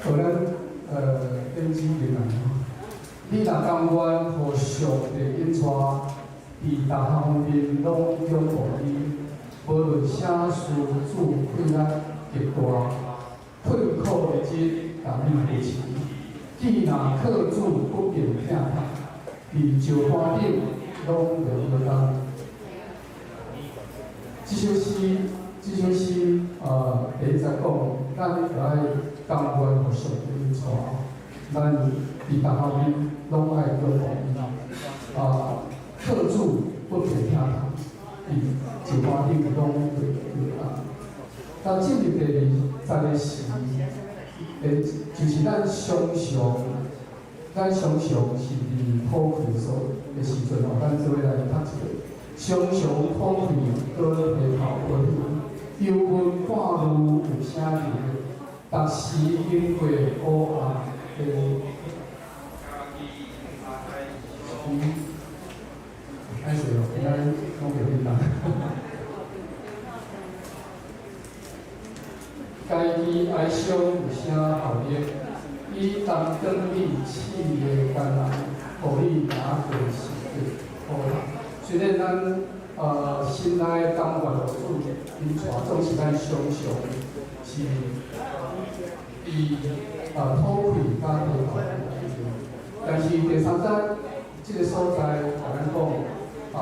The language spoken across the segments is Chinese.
互咱点指明啊，你若甘愿互上帝引带，伫大方面拢拥护你，无论啥事主困难极大，困苦日子甲你扶持。既若靠主不变疼痛，伫石花顶拢袂落单。这首诗，第一在讲，咱就爱甘愿互上帝引带，咱伫大方面拢爱拥护伊。靠主不变疼痛，伫石花顶拢袂落单。到进入第二个诗。就是咱常是伫土气所的时阵吼，咱做来读一个。常土气搁回头过去，忧闷半路有啥字？逐时经过黑暗的。爱谁哦？应该讲袂简单。家己哀伤有啥效力？以当等你试的艰难，互你拿过是好人。虽然咱心内甘愿互主引带，总是咱常是以土气甲地头，但是第三节这个所在，甲咱讲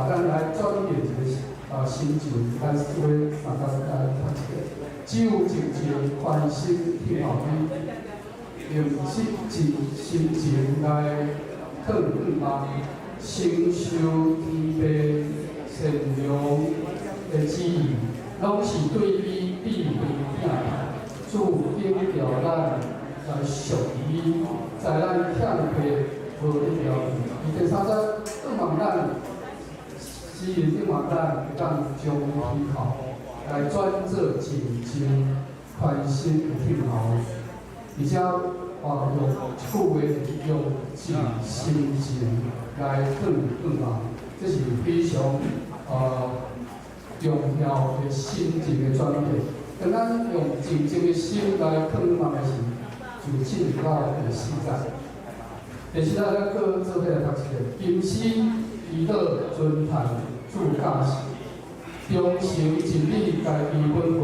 咱来转变一个心情，咱做三节来读一个。只有静静宽心听候你，用心情来劝望，承受天父善良的旨意，拢是对伊必平疼。主引导咱来属伊，在咱欠缺无一条路。第三节，望咱诗人望咱会当将天候。来转做静静宽心的听候，而且用趣话用心情来劝望，这是非常重要的心情的转变。当咱用静静的心来劝望的时，就进入到第四节。第四节咱搁做伙来读一个：今生祈祷尊叹主驾驶。忠诚真理，家己本分，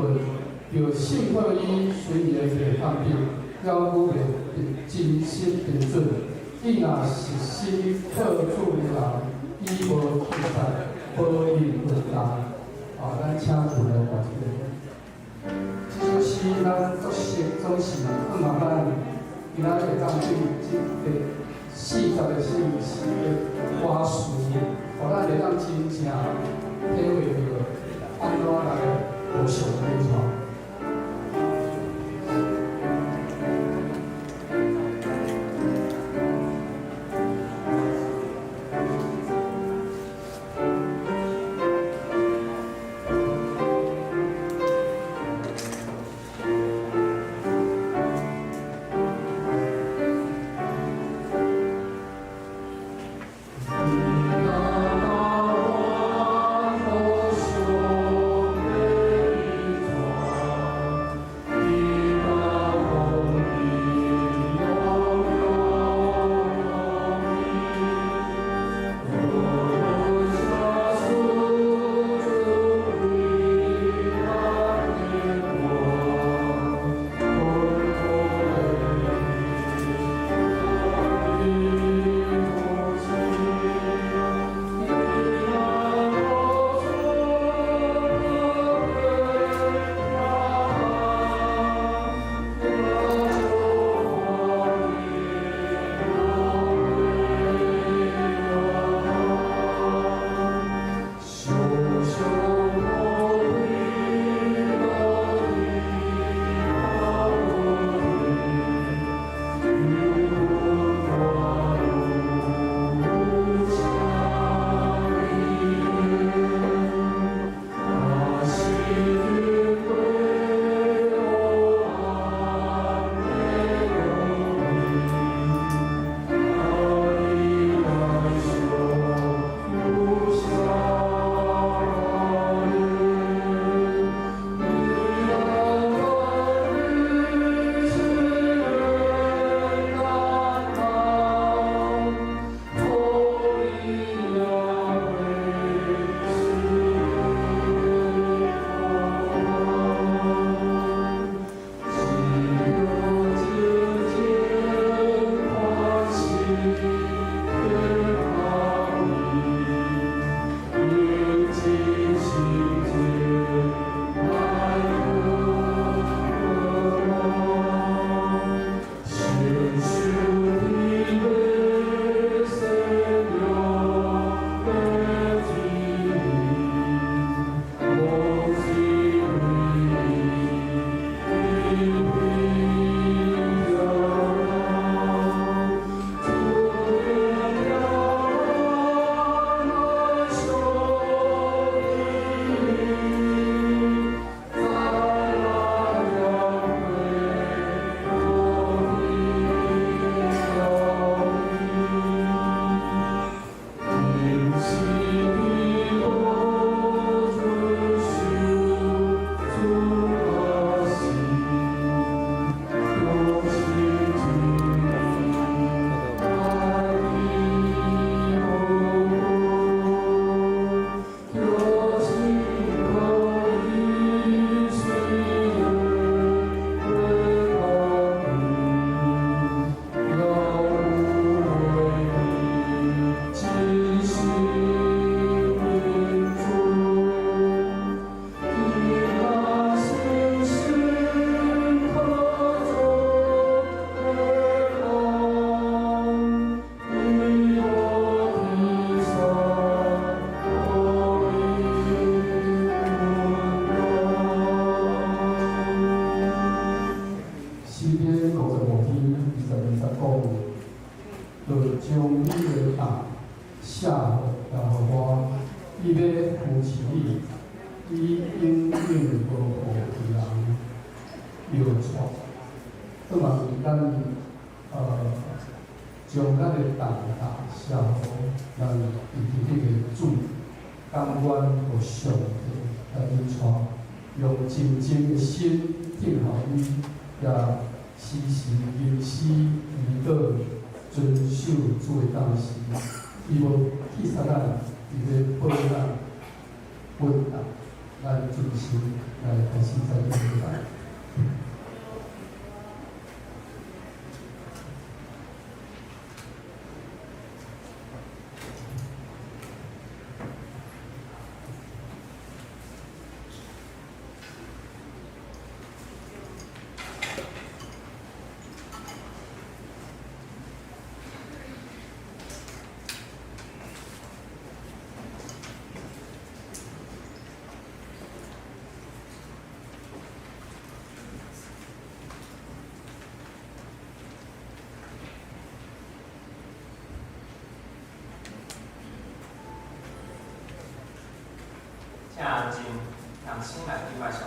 就信靠伊随伊的地放顶，了不袂真心平准。伊若是心靠主的人，伊无欺诈，无应混搭。咱请主来读这个。这首诗咱作诗总是望咱今仔会当对这个40个姓氏的歌词，互咱会当真正体会到。安怎来互相引带？ 4月55天29日，就将你的答写落交予我，伊要扶持你，以永远保护其人摇错。希望咱将咱的答写予咱伫迄个主，甘愿互上帝来引带，用真正的心敬候伊，也时时吟诗祈祷，遵守主的教示。伊无去杀咱，伊要保咱、稳咱，咱真心来开始在这礼拜。请安静，让心来敬拜上帝，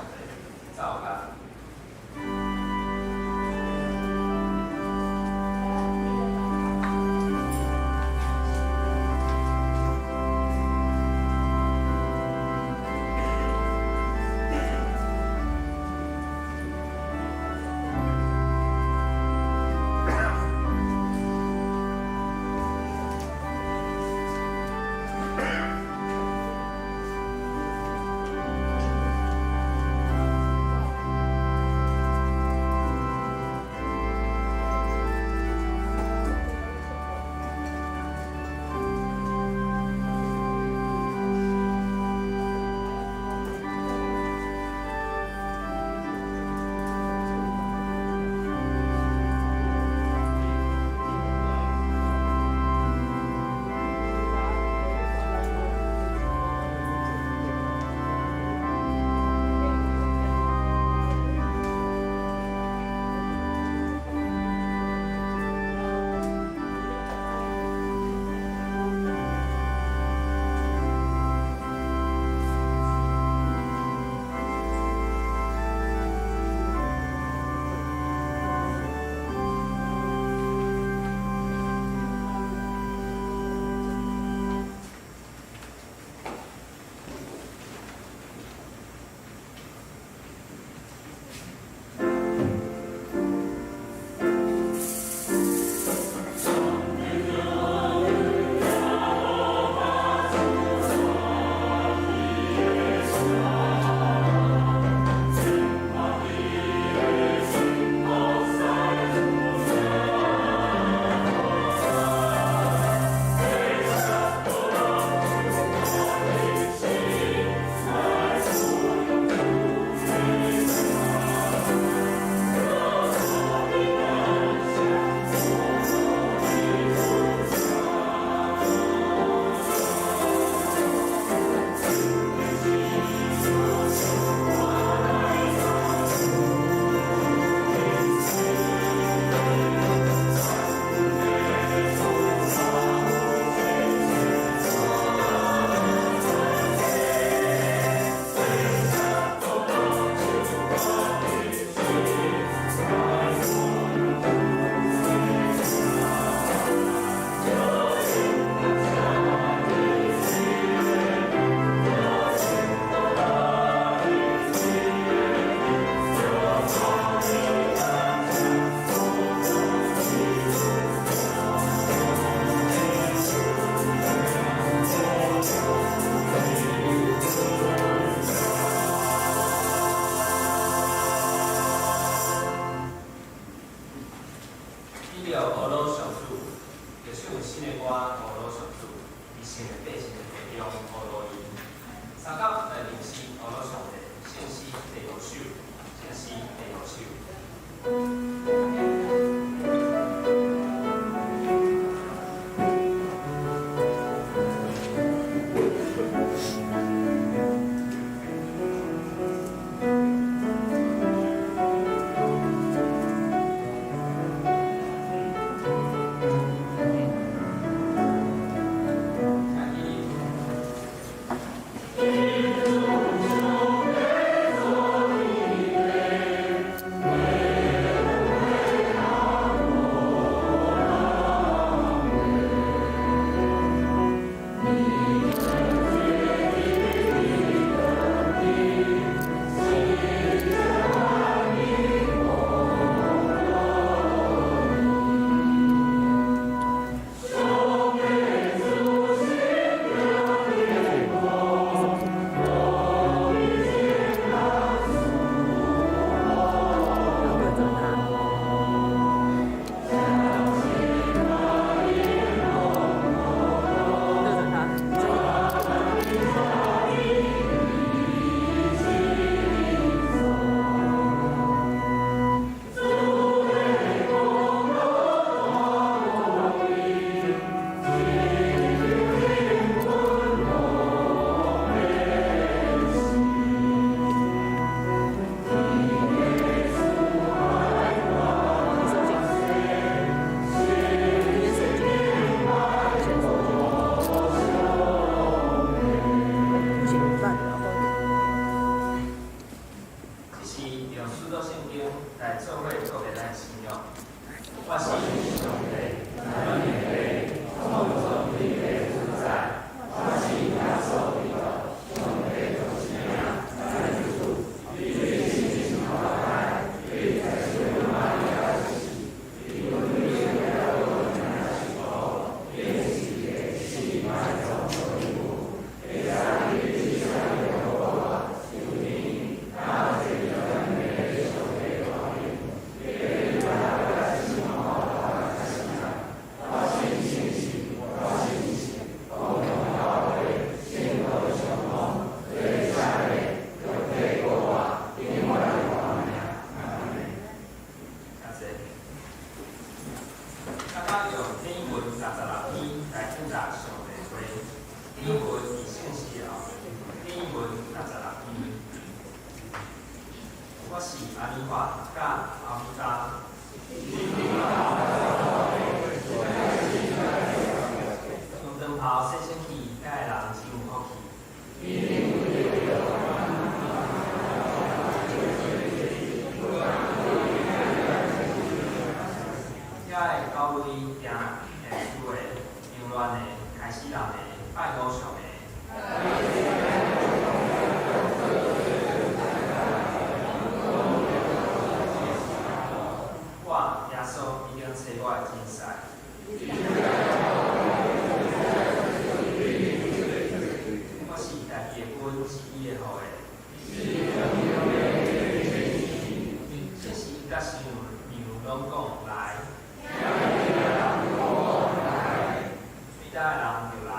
早安。各位咱信仰。我是上帝，咱们的创造力的存在，我是耶稣基督，上帝的信仰，咱的主，你的信心好爱，你在水中玛利亚的喜，你有你的爱我们的幸福，你是的喜爱中的礼物，你在你的心上有我，有你，那这个人的手的光明，你的爱的心好爱的心啊，我信信信，我信信，共同教会，信徒相同，对下列，有对过话，因为光明，阿门。感谢。刚刚用经文36篇来表达上帝话，经文是信息哦，经文36篇。我是阿里华甲阿米加。用灯泡洗身器，甲人真有福气。遐个教会行主的、淫乱的、害死人的、拜偶像的。我耶稣已经找我的真实。我是家己的本，是伊的好的。这是伊甲神拢讲来。最大的人就来。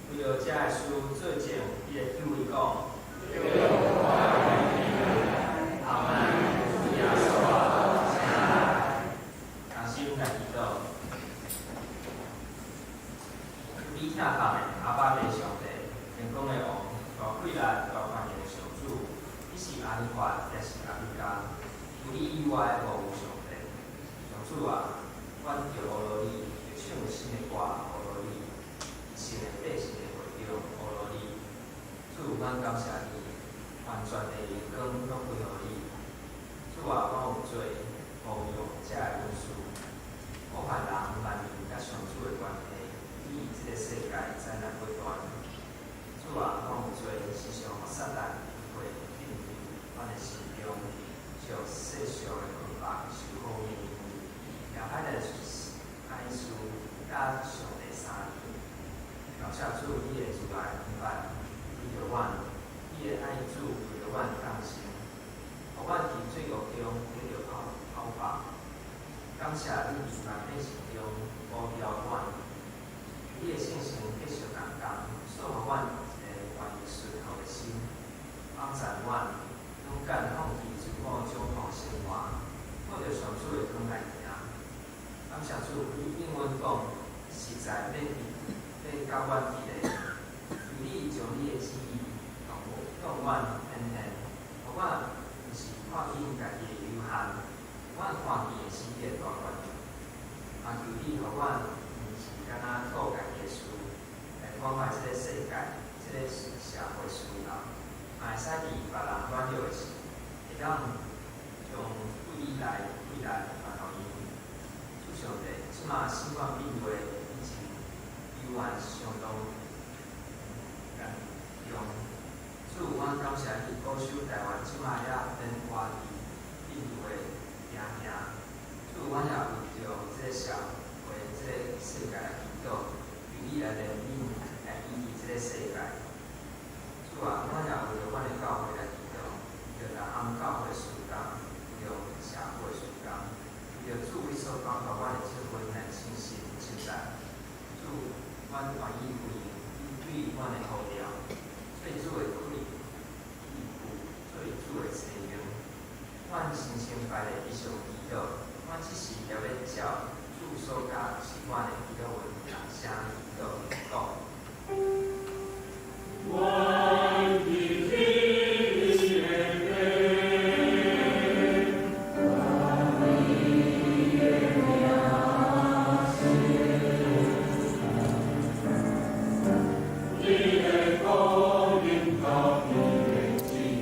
为了这个事做证，伊的救伊讲。阿门。耶稣啊，请来，同心来祈祷。你听讲的阿爸的上帝，天公的王，大贵力、大权的上主，你是阿里法，也是阿米加，除你以外无有上帝。上主啊，阮着乌罗你，着唱新的歌乌罗你，新的百姓的会着乌罗你。主，阮感谢你，完全的荣光拢归乎你。主啊，我有罪，无用这个本事，我犯人万民甲上主的关系，以这个世界灾难不断。主啊，我有罪，时常撒旦会引诱阮的心中，受世俗的捆绑，受苦命运，也歹来爱事甲上帝三年。感谢主，你的主来平凡，为着阮，你的爱主为着阮降生，互阮伫罪恶中得着跑跑。感谢你伫万百姓中保佑阮，你的圣神继续同工，赐予阮一个愿意顺服的心，帮助阮勇敢放弃自我掌控生活，靠着上主的光来行。感谢主，你应阮讲，实在要教阮伫咧，由你将你的旨意向阮显现，互阮毋是看见家己的有限，阮看见的是你的大权。也求你，互阮毋是干那顾家己的事，来破坏这个世界、这个社会需要，嘛会使伫别人软弱的时，会当将贵来还互因。主上帝，即马新冠病毒疫情依然相当严重。主，阮感谢你保守台湾即马也免活伫病毒的影响。主，阮也为着这个社会、这个世界来祈祷，由你来怜悯、来医治这个世界。主啊，阮也为着阮的教会来祈祷，为着咱教会事工，为着社会事工，为着主你所讲互阮的这份来信心称赞。主，阮愿意回应你对阮的呼召，做主的苦力、义父，做主的生命。阮心情摆咧继续祈祷，阮即时也要照主所教习惯的祈祷文，大声祈祷讲。你的光明照你的心。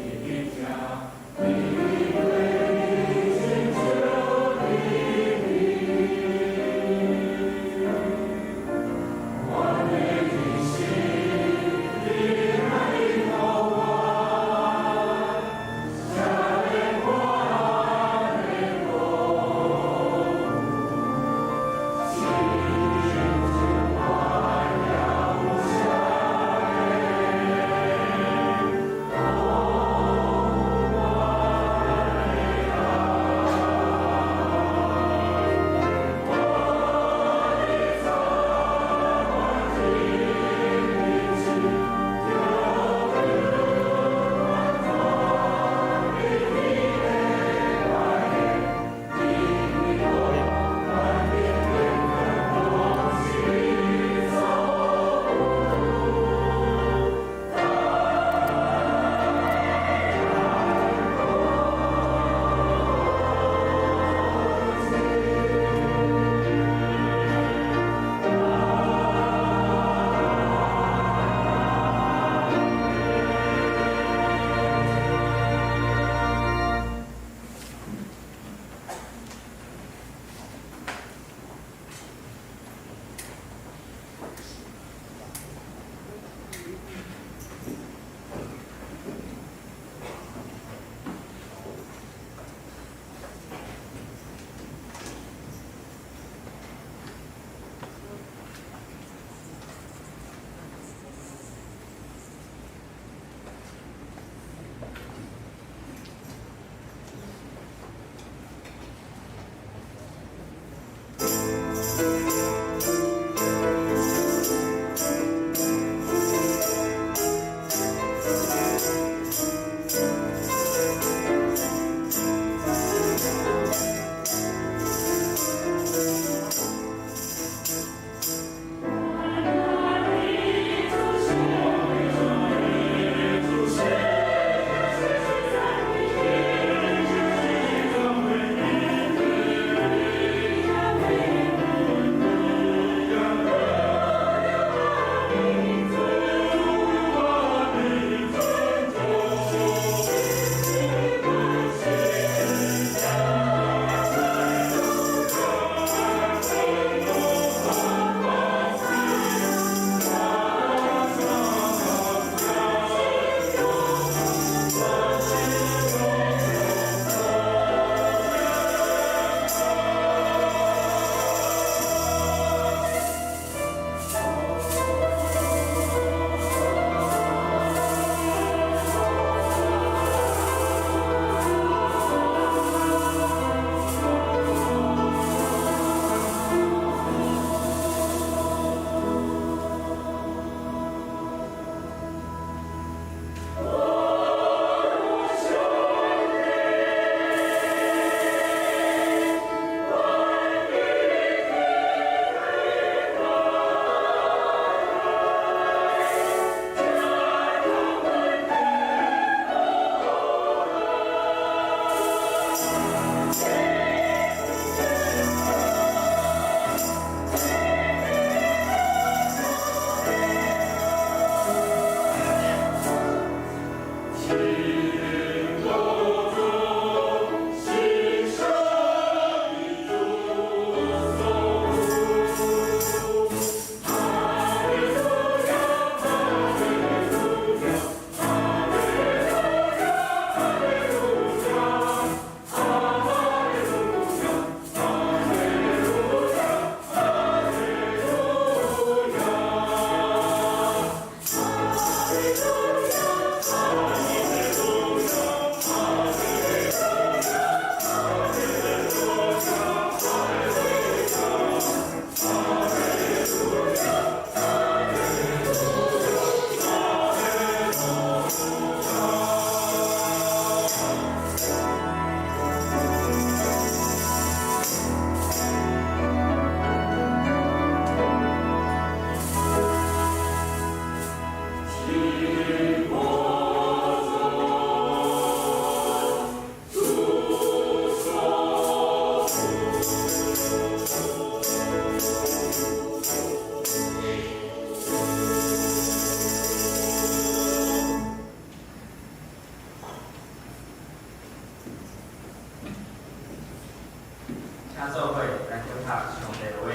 请做伙来听读上帝的话，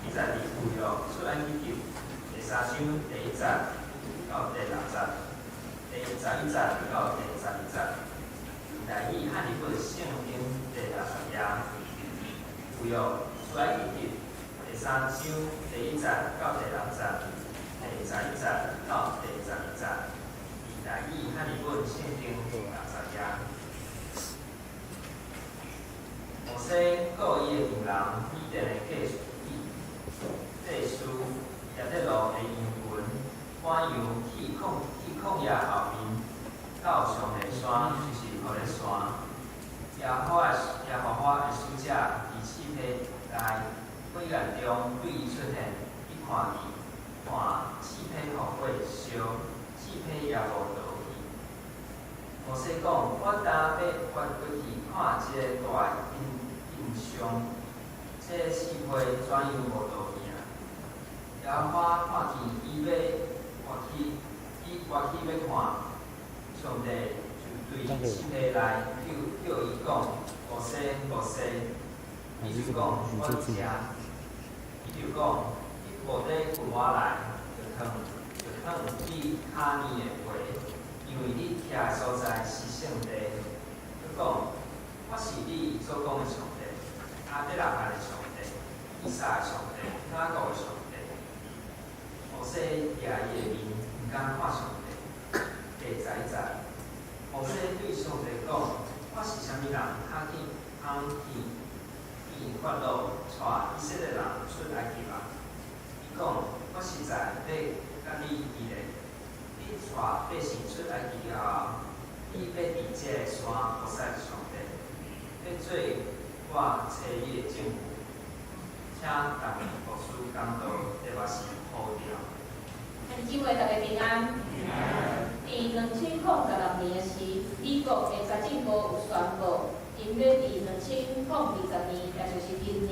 记载伫旧约出埃及记第3章第1节到第6节，第11节到第12节。来以汉语本圣经第60页，旧约出埃及记第3章第1节到第6节，第11节到第12节。来以汉语本圣经60页。摩西告伊的名人以前的继续亚得罗的英文，赶羊去旷野后面，到上个山就是何烈山。耶和华的使者伫漆皮内火焰中对伊出现，伊看漆皮互火烧，漆皮也无倒去。摩西讲：我担要翻过去看这个大印象，这漆皮怎样无倒去啊？耶和华看见伊要活起要看，上帝就对漆皮内叫伊讲：摩西，摩西，伊就讲：我伫遮。伊就讲：你无得跟我来，就烫你卡尼的话，因为你徛的所在是圣地。佢讲：我是你所讲的上帝，阿伯拉罕的上帝，以撒的上帝，雅各的上帝。摩西举伊的面，毋敢看上帝。第11节，摩西对上帝讲：我是啥物人？通去以法老带以色列人出埃及啊？伊讲：我实在要甲你议咧。你带百姓出埃及后，你要伫这个山服侍上帝，要做我找你的政府。请逐位牧师讲道，特别是呼调。今位大家平安。伫2016年的时，美国的财政部有宣布，因要伫2020年，也就是今年，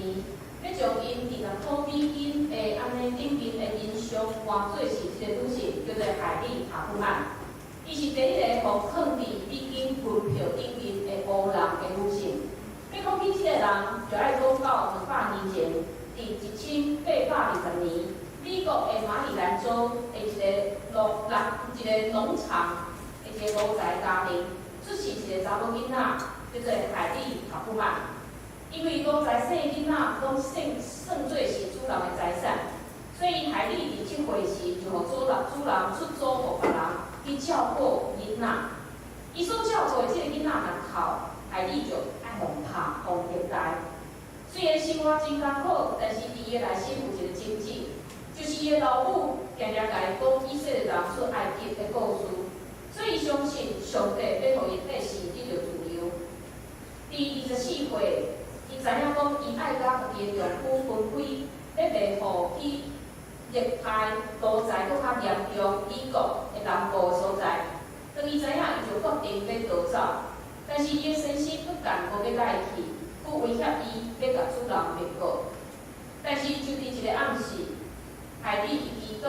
要将因200块美金的安尼顶面的银项换做是一个女性，叫做海莉·塔夫曼。伊是第一个互放伫美金分票顶面的黑人的女性。要讲起这个人，就爱讲到200年前，伫1820年。美国的马里兰州的一个农场的一个奴才家庭，出世一个查某囡仔，叫做海莉·塔夫曼。因为奴才生囡仔拢算做是主人的财产，所以海莉伫即回时就互主人出租互别人去照顾囡仔。伊所照顾的即个囡仔若哭，海莉就爱互拍、互虐待。虽然生活真艰苦，但是伫伊内心有一个宗旨。就是伊的老母常常甲伊讲以色列人出埃及的故事，所以相信上帝要互伊百姓得到自由。伫24岁，伊知影讲伊爱甲家己的丈夫分开，要袂互去虐待奴才搁较严重美国的南部的所在。当伊知影，伊就决定要逃走，但是伊的先生不但无要带去，佮威胁伊要甲主人灭国。但是就伫一个暗时。海莉伊祈祷，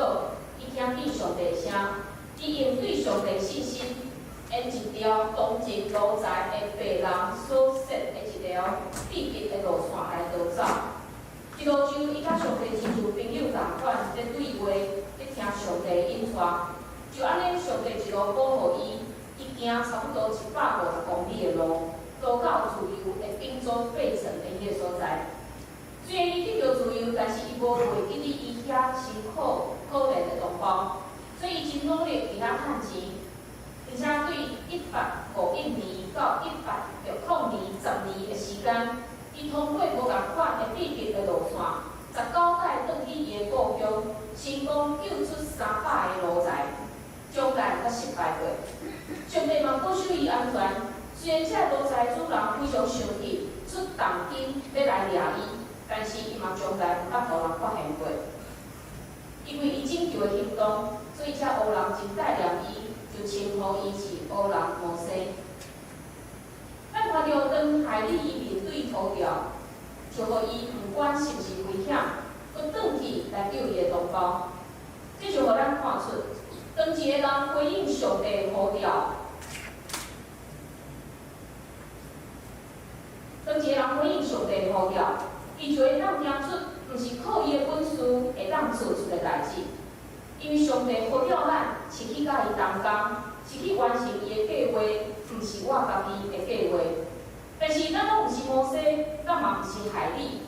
伊听见上帝的声，伊用对上帝信心，沿一条同情奴才的白人所设的一条秘密的路线来逃走。一路上，伊甲上帝亲像朋友同款在对话，在听上帝的引传。就安尼，上帝一路保护伊，伊行差不多150公里的路，路到自由的宾州费城的迄个所在。虽然伊得到自由，但是伊无袂记哩伊遐辛苦可怜的同胞，所以伊真努力伫遐趁钱，并且对151年到160年10年的时间，伊通过无共款的秘密的路线，19摆转去伊的故乡，成功救出300个奴才，将来阁失败过。上帝嘛保守伊安全，虽然这奴才主人非常生气，出重金要来掠伊。但是伊嘛从来毋捌互人发现过，因为伊拯救的行动，所以这黑人真带念伊，就称呼伊是黑人摩西。咱看到当海莉伊面对涂条，就互伊毋管是毋是危险，佮转去来救伊的同胞。这就互咱看出，当一个人回应上帝的呼召，当一个人回应上帝呼召，伊就会当行出，毋是靠伊的本事会当做出的代志。因为上帝呼召咱是去甲伊同工，是去完成伊的计划，毋是我家己的计划。但是咱拢毋是摩西，咱嘛毋是海里，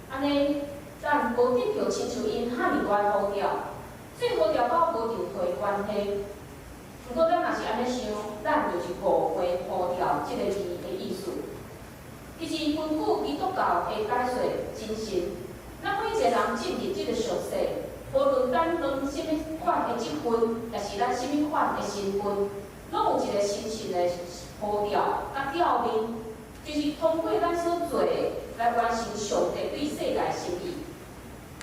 安尼咱无得到亲像因遐尼大呼召，所以呼召到无着退关系。不过咱若是安尼想，咱就是误会呼召即个字的意思。其实根据基督教的解说真神，咱每一个人进入即个俗世，无论咱当什么款的职分，也是咱什么款的身份，拢有一个神圣的呼召甲召命，就是通过咱所做的来完成上帝对世界的心意。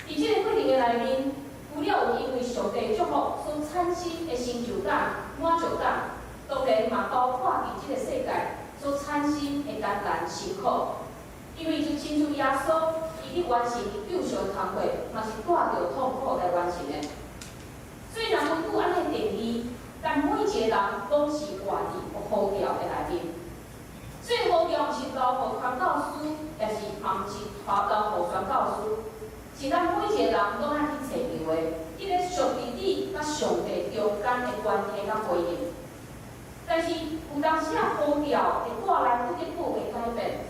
伫即个过程的内面，除了有因为上帝祝福所产生的成就感、满足感，当然嘛包括伫即个世界所产生的艰难辛苦。因为就亲像耶稣，伊伫完成伊救赎的工作，嘛是带着痛苦来完成的。虽然根据安尼定义，但每一个人拢是活伫呼召的内面。所以呼召毋是交互传教师，也是嘛毋是交互宣教师。是咱每一个人拢爱去找着的，迄个属于你甲上帝中间的关系甲回应。但是有当时啊，呼召会带来不得不的改变，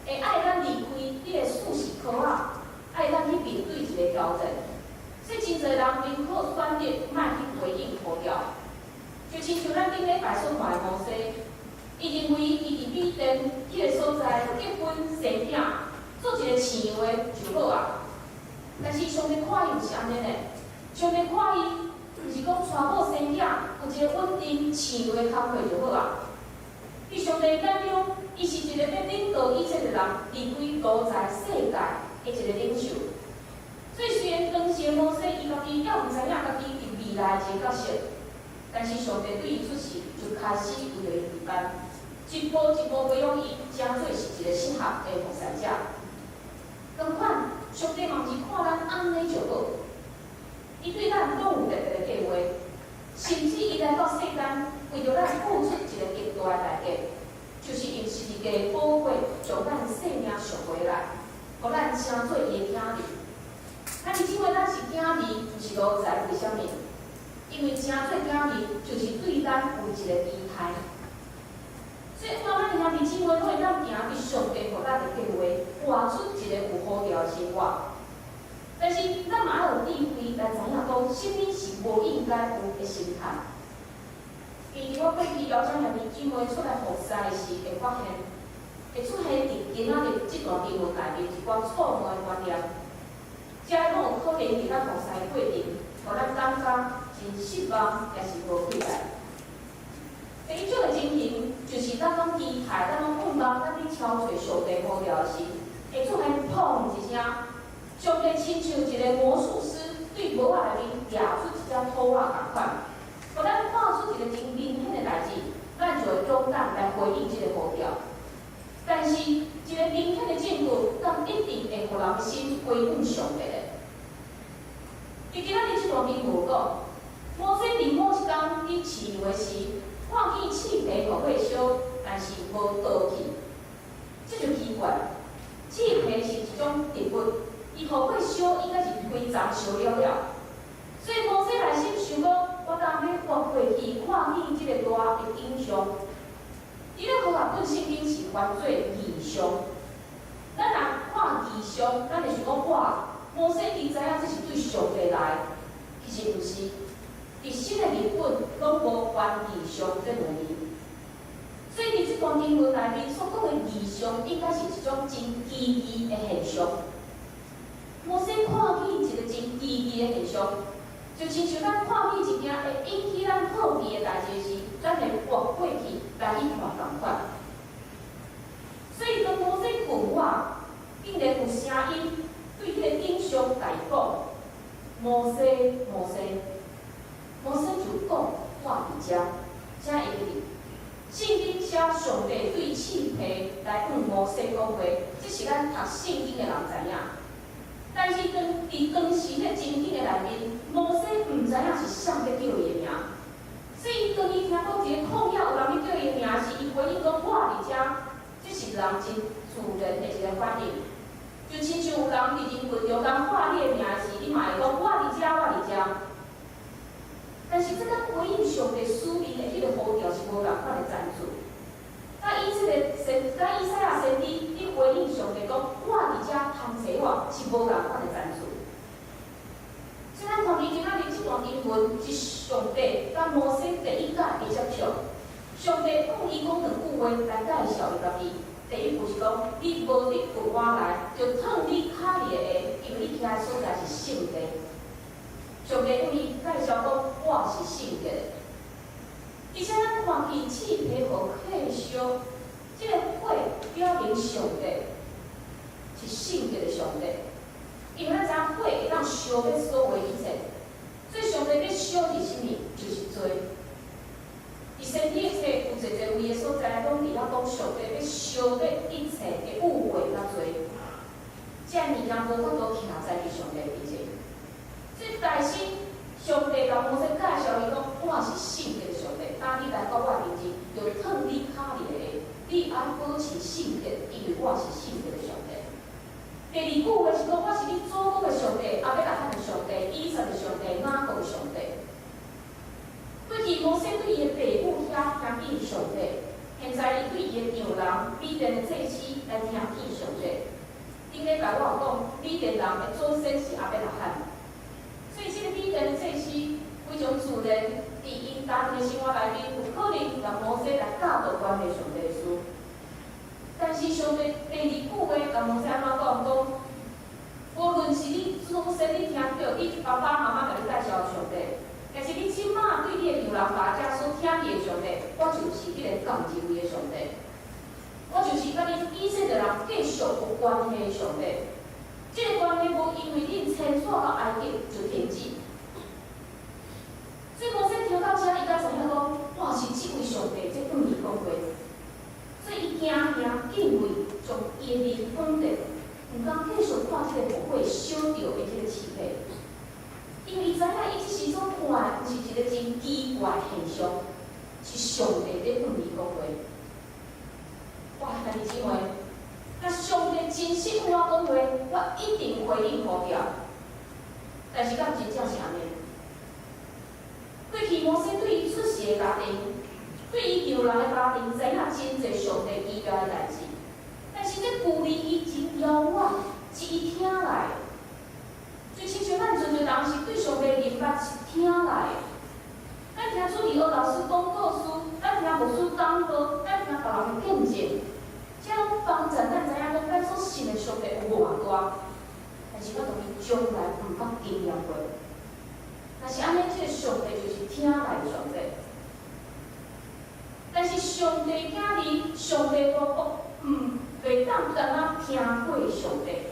会爱咱离开迄个舒适圈啊，爱咱去面对一个挑战。所以真侪人宁可选择莫去回应呼召，就亲像咱顶礼拜所看的摩西，伊认为伊伫米甸迄个所在结婚生囝，做一个饲羊的就好啊。但是上帝看伊毋是安尼呢，上帝看伊毋是讲娶某生囝，有一个稳定饲羊的工课就好啊。伫上帝眼中，伊是一个要领导以色列人离开奴才世界的一个领袖。所以虽然当时的摩西伊家己也毋知影家己伫未来的一个角色，但是上帝对伊出世就开始为着伊预备，一步一步培养伊，成做是一个适合的牧师者。同款，上帝嘛毋是看咱安尼就好，伊对咱拢有特别的计划，甚至伊来到世间，为着咱付出一个极大的代价，就是用十字架宝血将咱性命赎回来，互咱成做伊的囝儿。咱是因为咱是囝儿，毋是奴才，为虾米？因为成做囝儿，就是对咱有一个期待。所以，我咱兄弟姊妹，拢会当行伫上帝互咱的计划，活出一个有呼召的生活。但是，咱嘛要有智慧来知影讲，什么是无应该有的心态。其实我过去邀请兄弟姊妹出来服侍的时，会发现，会出现伫今仔日这段经文内面一寡错误的观念，遮拢有可能伫咱服侍的过程，互咱感觉真失望，也是无快乐。第一种的情形，就是咱拢期待，咱拢渴望，咱去超找上帝呼召时，会出现砰一声，上帝亲像一个魔术师对无仔内面抓出一只兔仔共款，互咱看出一个真明显的代志，咱就会勇敢来回应这个呼召。但是，一个明显的证据，咱一定会互人心归向上帝的。伫今仔日这段经文讲，摩西伫某一天伫饲羊的时，看见刺皮互火烧，但是无倒去，这就奇怪。刺皮是一种植物，伊互火烧应该是规丛烧了了。所以摩西内心想讲，我当要活过去，看见这个大的景象。伊咧和合本圣经是翻做异象。咱若看异象，咱就想讲哇，摩西伊知影这是对上帝来，其实毋是。伫新的日本拢无翻异象这两字，所以伫这段经文内面所讲的异象，应该是一种真奇异的现象。摩西看见一个真奇异的现象，就亲像咱看见一件会引起咱好奇的代志时，咱会活过去来去看同款。所以当摩西问我，竟然有声音对迄个景象甲伊讲：摩西，摩西。摩西就讲：我伫遮，遮会记。圣经写上帝对刺皮来向摩西讲话，这是咱读圣经的人知影。但是伫当时的情景的内面，摩西毋知影是谁在叫伊的名，所以当伊听到一个旷野有人要叫伊的名时，伊回应讲：我伫遮。这是人真自然的一个反应。就亲像有人伫人群中讲喊你的名时，你嘛会讲我伫遮，我伫遮。但是这个回应上帝使命的迄个呼召是无共款的赞助。甲以赛亚先知，你回应上帝讲我伫遮通找我，是无共款的赞助。所以咱看见今仔日这段经文是上帝甲摩西第一届的接触。上帝用伊讲两句话来介绍伊家己。第一句是讲，你无得赴我来，就烫你脚里的鞋，因为你徛的所在是圣地。上帝用伊介绍讲，我是圣洁的。而且咱看见气皮和气烧，这个火表明上帝是圣洁的上帝。因为咱知火会当烧灭所有一切，所以上帝要烧是啥物？就是罪。伫圣经的册有一个位的所在，拢伫遐讲上帝要烧灭一切的误会甲罪，这物件无法度徛在伫上帝面前。所以大先上帝甲摩西介绍伊讲，我是圣洁的上帝，当你来到我面前，就烫你脚里的鞋，你爱保持圣洁，因为我是圣洁的上帝。第二句话是讲，我是你祖宗的上帝，亚伯拉罕的上帝，以撒的上帝，雅各的上帝。过去摩西对伊的父母遐听见上帝，现在伊对伊的丈人米甸的祭司来听见上帝。顶礼拜我有讲，米甸人的祖先是亚伯拉罕，所以这个米甸的祭司非常自然，伫因家庭的生活内面，有可能让摩西来教导关系上帝的事。但是上帝第二句话甲摩西安怎讲？讲无论是你祖先你听到，你爸爸妈妈甲你介绍上帝。但是你即马对你的丈人爸家所听见的上帝，我就是迄个降智慧的上帝，我就是甲你以色列人继续有关系的上帝。这个关系无因为恁迁徙到埃及就停止。所以摩西听到这，伊才知影讲，我是即位上帝在对伊讲话。所以伊惊敬畏，将伊的灵稳定，毋敢继续看这个火烧着的这个气体。因为伊知影，伊即时阵看的毋是一个真奇怪的现象，是上帝在对伊讲话。哇，兄弟姊妹，若上帝真心对我讲话，我一定回应呼召。但是敢真正是安尼？过去摩西对伊出世的家庭，对伊丈人的家庭，知影真侪上帝依家的代志，但是这距离伊真遥远，是伊听来的。就亲像咱阵阵人是对上帝明白是听来的，咱听主日学老师讲故事，咱听牧师讲道，咱听别人的见证，这种帮助咱知影讲咱所信的上帝有偌大，但是我同伊从来毋捌经验过。若是安尼，这个上帝就是听来的上帝。但是上帝囝儿，上帝袂当干那听过上帝。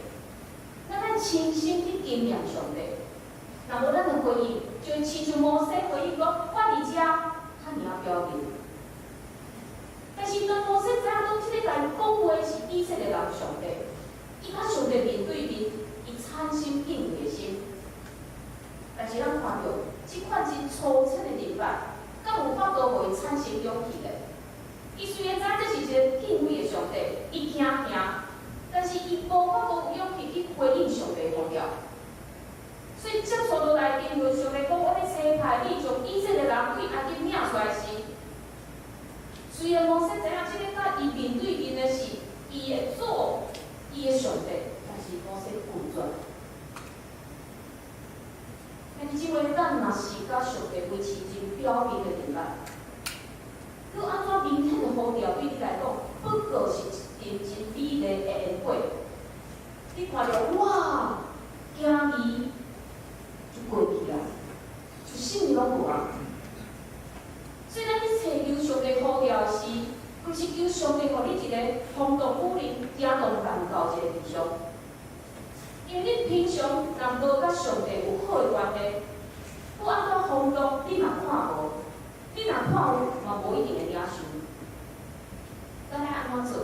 咱亲身去经验上帝，若无咱的回应，就会亲像摩西回应讲：“我伫遮，较尔表明。”但是当摩西知影讲，即个来讲话是以色列人上帝，伊甲上帝面对面，伊产生敬畏心。但是咱看到即款真粗浅的人法，敢有法度互伊产生勇气咧？伊虽然知这是一个敬畏的上帝，伊惊，但是伊无法度有勇气去回应上帝呼召。所以接触落来，因为上帝讲，我要差派你从以色列人对埃及领出来时，虽然摩西知影这个甲伊面对面的是伊的主，伊的上帝，但是摩西拒绝。但是即位咱若是甲上帝维持真表面的联络，佮安怎明显的呼召对你来讲，不过是一阵真美丽的烟火。你看到哇，惊伊就过去啊，就什么拢无啊。所以咱去寻求上帝呼召时，毋是求上帝互你一个风动武林、惊动万教一个对象。因为你平常若无甲上帝有好的关系，佮安怎风动，你嘛看无，你若看有，嘛无一定会领受。咱来安怎做？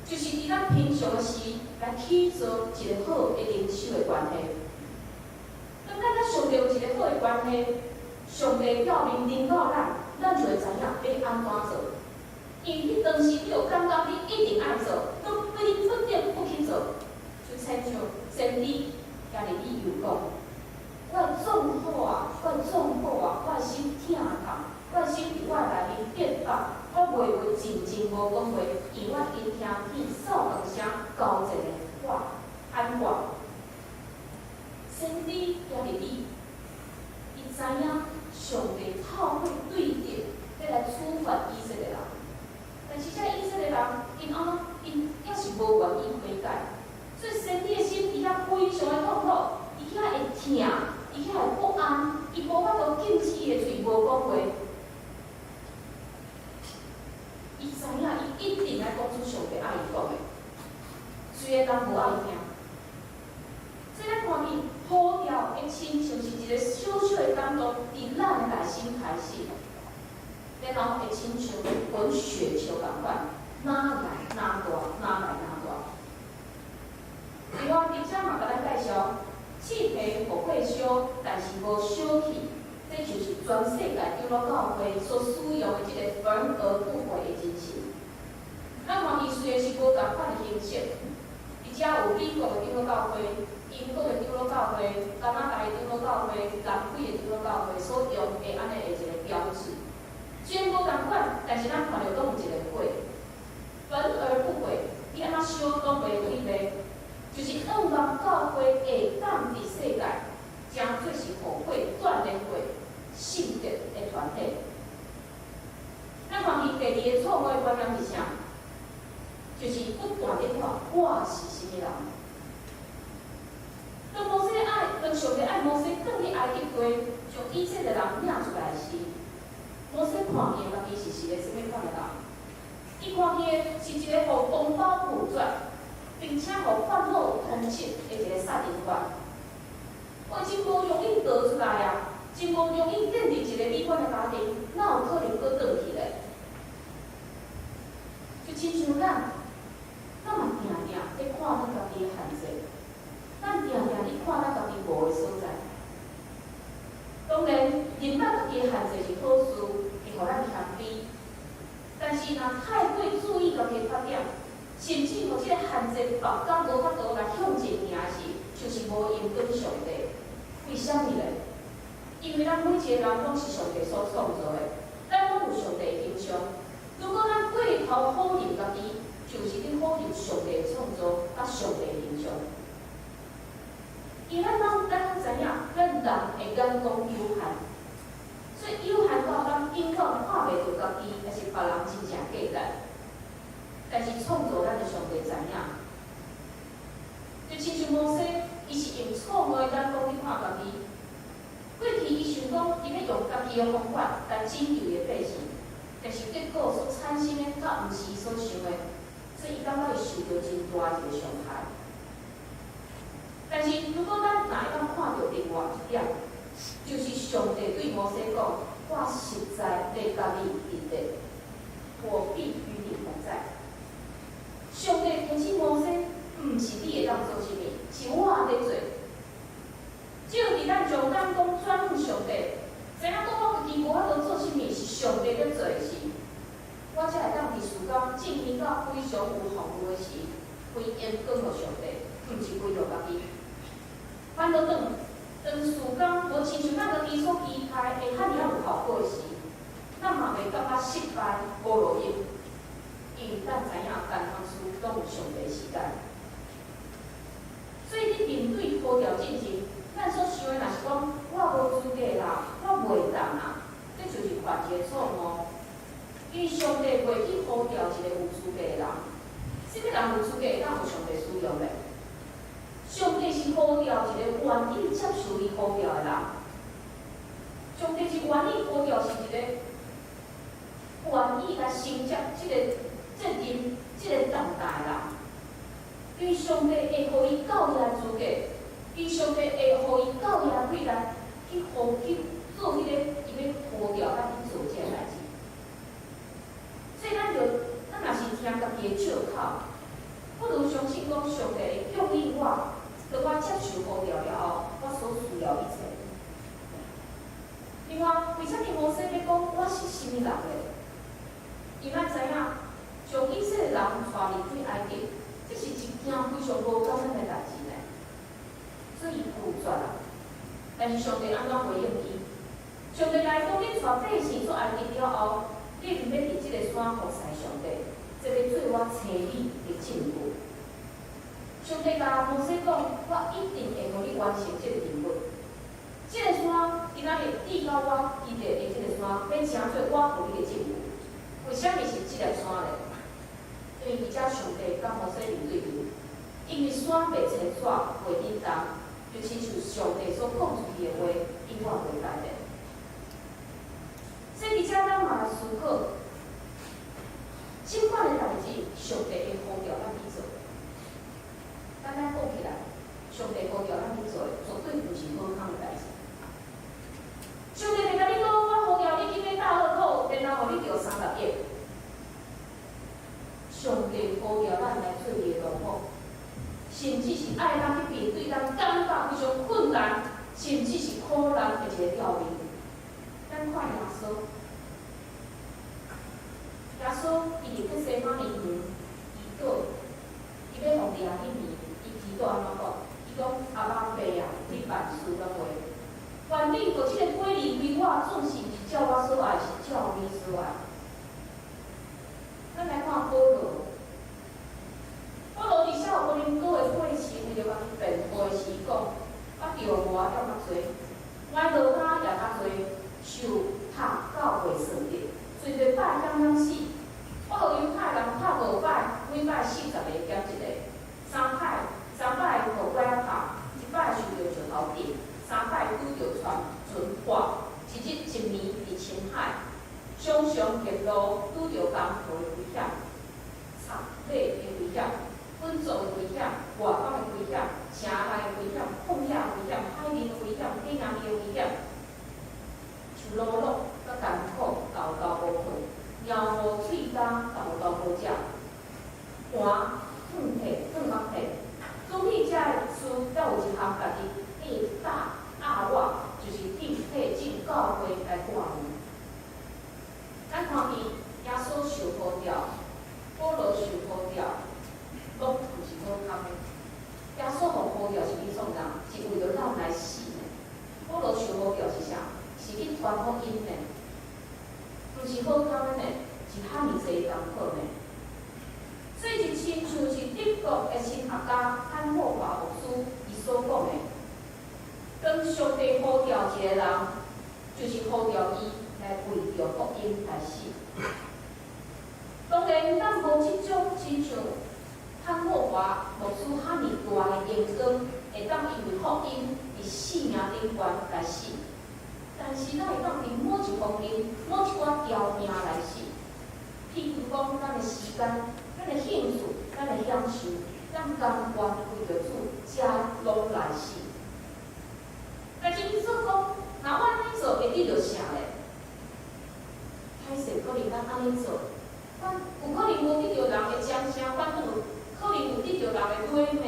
就是伫咱平常的时来去做一个好的灵修的关系。当咱甲上帝有一个好的关系，上帝表明领导咱，咱就会知影要安怎做。因为你当时你有感觉你一定爱做，你不得不去做，就亲像先知家己你又讲，我种好啊，我种好啊，我心疼痛，我心伫我内面变化，我袂话真无讲话，因我因听见扫门声交一个话安话。先知家己你，伊知影上帝透过对着要来处罚以色列人，但是这以色列人因也是无愿意悔改，所以先知的心伊遐非常的痛苦，伊遐会疼，伊遐会不安，伊无法度禁止伊的嘴无讲话。伊知影伊一定要讲出上帝爱伊讲的，虽然人无爱听。所以咱看见呼调的亲像是一个小小的感动，伫咱的内心开始，然后会亲像滚雪球共款，哪来哪大，哪来哪大。另外，伫遮嘛，甲咱介绍，气皮互火烧，但是无烧去，这就是全世界长老教会所使用的一个焚而不毁的精神。咱看见虽然是无共款的形式，伫遮有美国的长老教会。英国的长老教会、加拿大的长老教会、南非的长老教会所用的安尼的一个标志，虽然无共款，但是咱看到拢有一个火，焚而不毁，你安怎烧拢袂毁灭，就是希望教会会当伫世界，真做是互火锻炼过圣洁的团体。咱看见第二个错误的观念是啥？就是不断地看我是啥物人。当摩西当上帝爱摩西转去埃及地，将以色列人领出来时，摩西看见家己是一个什么款的人？伊看见是一个互公包负责，并且互法老通缉的一个杀人犯。我真无容易逃出来啊！真无容易建立一个美满的家庭，哪有可能搁转去咧？就亲像咱嘛定定在看咱家己的限制。咱定定去看咱家己无的所在，当然，认捌家己的限制是好事，会互咱谦卑。但是若太过注意家己的缺点，甚至互即个限制别工无法度来向前行时，就是无应跟上帝。为虾米咧？因为咱每一个人拢是上帝所创造的，咱拢有上帝的形象。如果咱过头否认家己，就是伫否认上帝的创造甲上帝的形象。因为咱拢知影，咱人的眼光有限，所以有限到咱永远看袂到家己，还是别人真正价值。但是创造咱的上帝知影，就亲像摩西，伊是用错误的眼光去看家己。过去伊想讲，伊要用家己的方法来拯救伊的百姓，但是结果所产生的，甲毋是伊所想的，所以伊感觉伊受到真大一个伤害。但是，如果咱哪会当看到另外一点，就是上帝对摩西讲：“我实在要甲你伫地，我必与你同在。”上帝提醒摩西，毋是你会当做啥物，是我在做。只有伫咱将眼光转向上帝，知影讲我家己无法度做啥物，是上帝在做的事，我才会当伫事间证明到非常有效率的事，归因归互上帝，毋是归落家己。反倒当事工无亲像咱家己所期待会遐尔有效果的时，咱嘛袂感觉失败无路用，因为咱知影干项事拢有上帝时间。所以你面对呼召进前，咱所想的若是讲我无资格啦，我袂当啦，这就是犯一个错误。因为上帝袂去呼召一个有资格的人，什么人有资格会当互上帝使用咧？上帝是呼召一个愿意接受伊呼召的人，上帝是愿意呼召是一个愿意来承接这个责任、这个重大的人。因为上帝会予伊教育的资格，因为上帝会予伊教育的贵力，去做迄个伊要呼召咱去做这个代志。所以咱若是听家己的借口，不如相信讲上帝会供应我。当我接受呼召了后，我所需要一切。另外，为什么摩西要讲我是什么人呢？因咱知影，从以色列人带离开埃及，这是一件非常无简单的代志呢。所以伊拒绝啦。但是上帝安怎回应伊？上帝来讲，你带百姓出埃及了后，你毋要伫即个山服侍上帝，这要做我找你的证据。上帝甲摩西讲，我一定会互你完成这个任务。这个山今仔日递到我伊地的这个山，要成做我互你的证据。为什么是这粒山呢？因为而遮上帝甲摩西面对面，因为山袂清楚，袂震动，就亲像上帝所讲出去的话，永远袂改变。所以，而遮咱嘛来思考，即款的代志，上帝会呼召咱去做。咱来讲起来，上帝呼召咱去做，绝对不是好康的代志。上帝袂甲你讲，我呼召你去买大乐透，然后互你中30亿。上帝呼召咱来做伊的农夫，甚至是爱咱去面对咱感觉非常困难，甚至是苦难的一个调面。咱看耶稣，耶稣伊入去西马尼园，伊倒，伊要互地下去面，伊祈祷安怎讲？伊讲阿爸爸啊，你万事拢会。愿你互即个杯离开我，总是毋是照我所爱，是照你所爱。咱来看保罗，保罗伫小哥林多的会时，为着甲伊辩护时讲，我着磨还较济，我落骹也较济，受读到袂顺利，随着摆刚刚死。我互犹太人拍5摆，每摆40个减1个，3摆互拐仔拍，1摆受着石头顶，3摆拄着船破，1日1暝伫深海。常常行路拄着江河的危险、插马的危险、滚作的危险、外邦的危险、城内的危险、旷野的危险、海面的危险、天涯的危险，像落落、甲艰苦、豆豆无困，鸟无喙干、豆豆无食，寒、冻体、冻压体，总体遮的词，才有一项家己会打压我，就是顶体进教会来挂名。咱看见耶稣受呼召，保罗受呼召，拢毋是好康的。耶稣互呼召是去创人，是为着咱来死的。保罗受呼召是啥？是去传福音的，毋是好康的呢，是遐尼济艰苦的。所以就亲像是德国的神学家汉霍华牧师伊所讲的，当上帝呼召一个人，就是呼召伊。来为着福音来死。当然，咱无即种亲像汉霍华牧师遐尼大的荣光，会当因为福音伫性命顶悬来死。但是咱会当伫某一方面、某一寡条命来死。譬如讲，咱的时间、咱的兴趣、咱的享受、咱甘愿为着主，遮拢来死。但是伊所讲，若我安尼做会得着啥咧？歹势可能咱安尼做，咱有可能无得着人的掌声，反正有可能有得着人的推骂、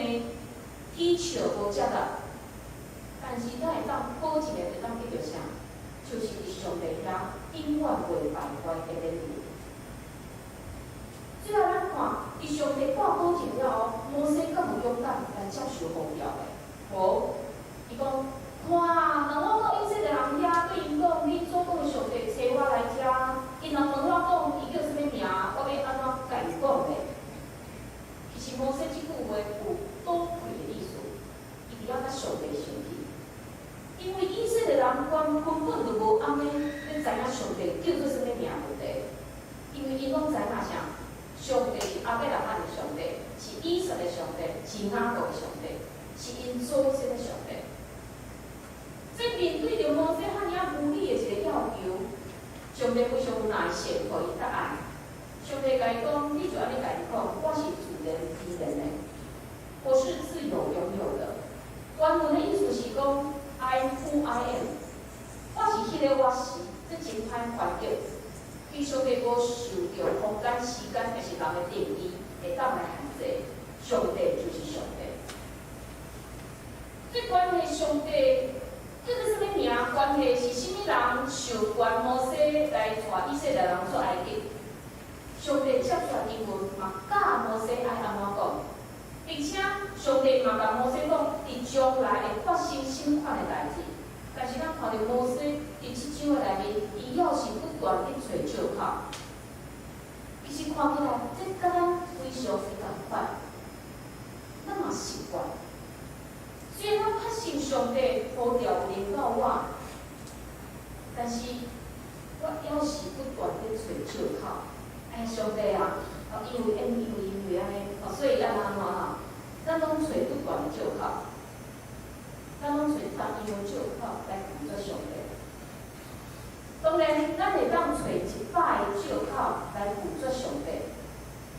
踢笑无接纳。但是咱会当保证的会当得着啥？就是伫上帝遐永远袂败坏的能力。最后咱看，伫上帝挂保证了后，摩西敢有勇敢来接受呼召的？无，伊讲。看，若我到以色列人遐对因讲，你所讲的上帝找我来遮，因若问我讲伊叫啥物名，我要安怎甲伊讲咧？其实摩西即句话有倒退的意思，伊伫遐甲上帝生气，因为以色列人根本就无安尼要知影上帝叫做啥物名问题，因为因拢知影啥，上帝是亚伯拉罕的上帝，是以色列的上帝，是雅各的上帝，是因所生的上帝。即面对着摩西遐尔啊无理的一个要求，上帝非常有耐心，互伊答案。上帝甲伊讲：“你就安尼甲伊讲，我是自然而然的，我是自由拥有的。”原文的意思是讲 ：“I who I am。”我是迄个我是，这真歹翻译。伊上帝无受着空间、时间，还是人的定义，会当来限制。上帝就是上帝。这关系上帝。叫做啥物名？关系是啥物人受关摩西来带以色列人出埃及？上帝接传经文，嘛教摩西爱安怎讲，并且上帝嘛甲摩西讲，伫将来会发生什款的代志。但是咱看到摩西伫即章的内面，伊又是不断去找借口。其实看起来，这甲咱非常是共款，咱嘛习惯。虽然咱确信上帝呼召有领导我，但是我还是不断去找借口。哎，上帝啊，因为安尼，所以安怎啊？咱拢找不断的借口，咱拢找同样的借口来拒绝上帝。当然，咱会当找100个借口来拒绝上帝，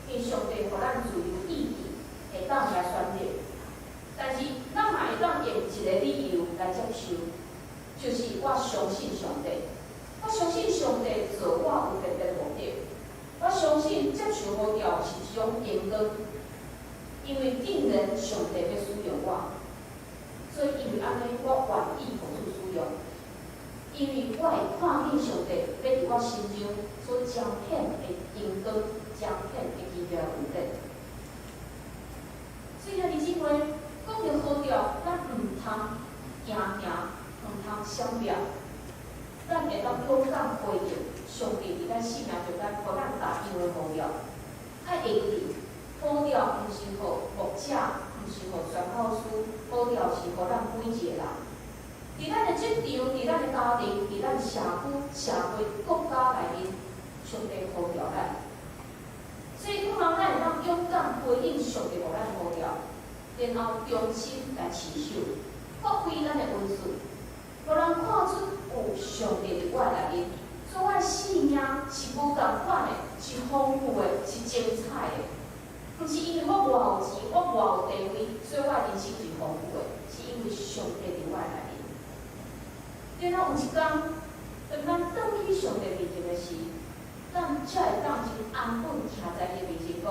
因为上帝互咱自由意志，会当来选择。但是，咱嘛会当用一个理由来接受，就是我相信上帝，我相信上帝做我有特别的目的。我相信接受呼召是一种荣光，因为竟然上帝要使用我，所以因为安尼，我愿意互主使用，因为我会看见上帝要伫我心中所彰显的荣光、彰显的奇妙能力。所以，兄弟姊妹，讲到呼召，咱毋通惊，毋通闪避，咱会当勇敢回应。上帝伫咱生命中间，互咱答应的呼召，爱会记，呼召毋是互牧者，毋是互宣教师，呼召是互咱每一个人。伫咱的职场，伫咱的家庭，伫咱社会、国家内面，上帝呼召咱。所以，盼望咱会当勇敢回应上帝互咱的呼召，然后忠心来持守，发挥咱的恩赐，互人看出有上帝伫我内面。所以，我的生命是无共款的，是丰富的，是精彩的。毋是因为我偌有钱，我偌有地位，所以我的人生是丰富的，是因为上帝伫我内面。然后有一天，当咱转去上帝面前的时，咱才会当真安稳徛在伊面前讲：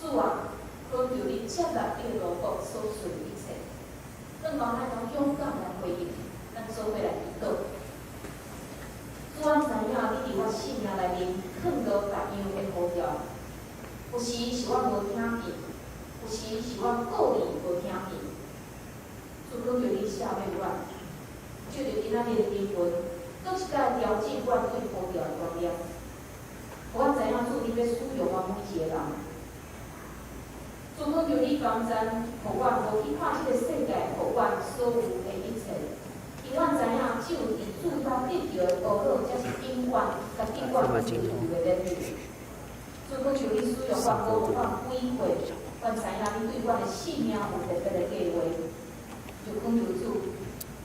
主啊，恳求你接纳这个罗国所做的一切。让咱勇敢来回应，咱做伙来祈祷。主啊，知影你伫我生命内面放落别样的呼召，有时是我无听见，有时是我故意无听见。主恳求你赦免我，就着今仔日的经文，搁一摆调整我对呼召的观念。互我知影主你要使用我每一个人。主恳求你帮助，互我无去看这个世界，互我所有的一切。因我知影，只有伫主所得到的保护，才是永远甲永远无的领域。主恳求你使用我，无我规划，我知影你对我的生命有特别的计划。就恳求主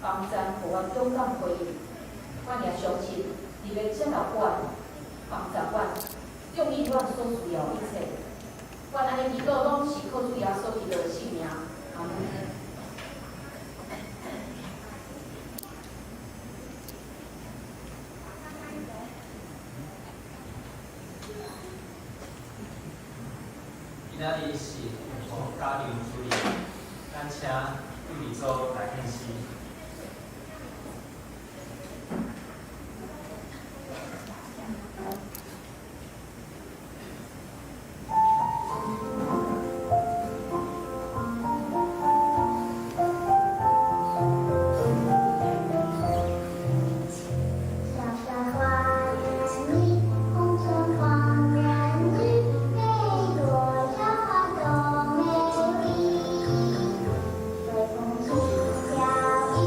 帮助，互我勇敢回应。我也相信，你要接纳我，帮助我，用你我所需要一切。我安尼祈祷，拢是靠主耶稣基督的性命。阿门。今仔日是从家庭处理，咱请玉里周来分析。小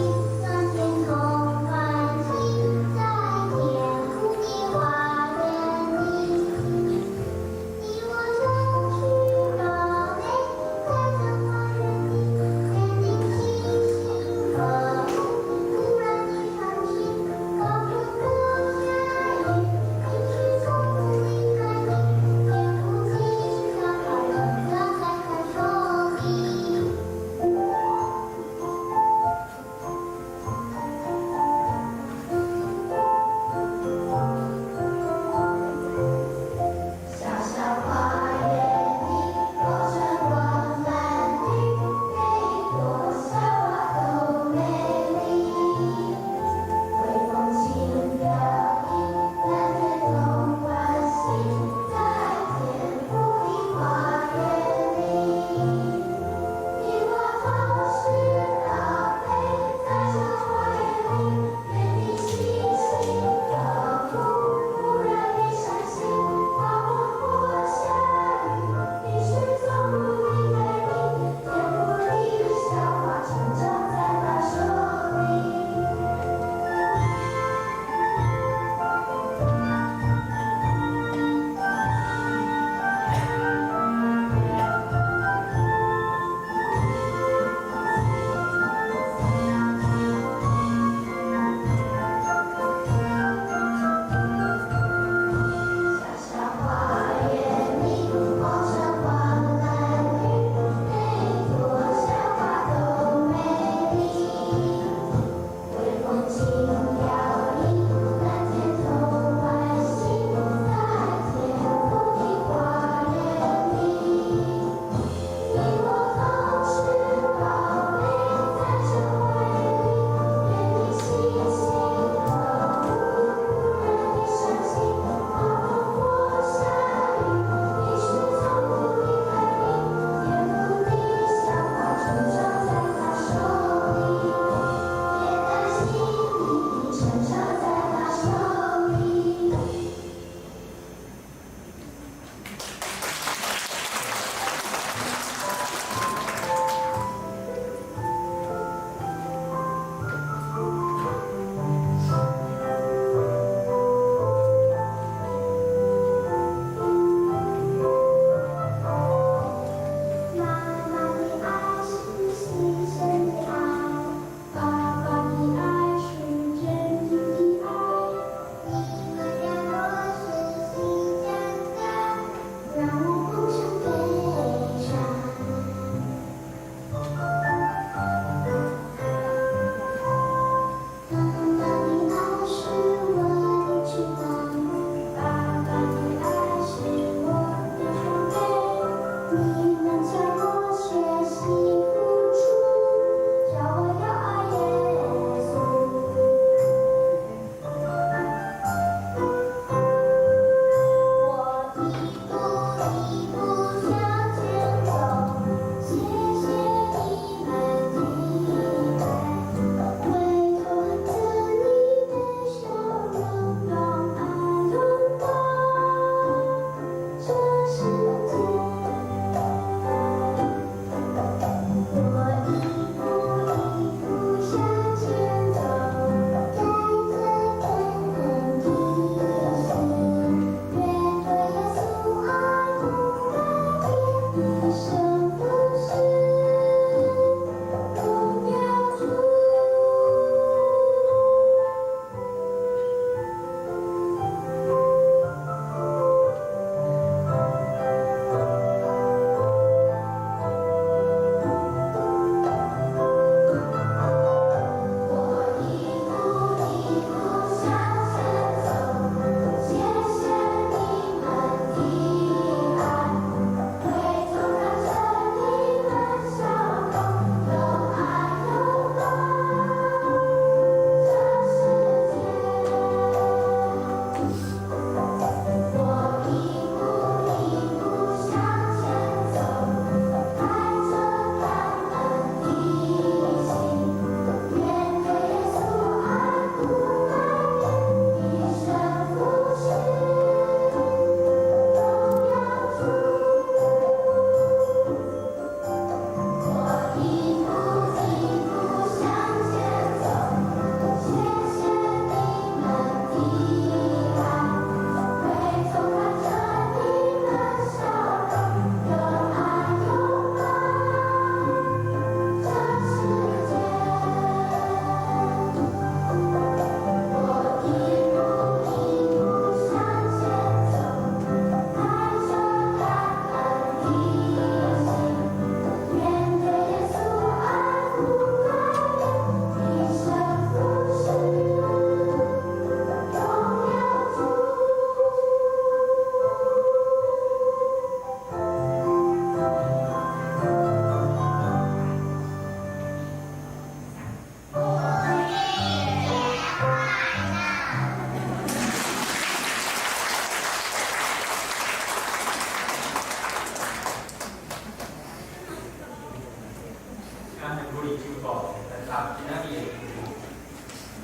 果来看今仔日的题目，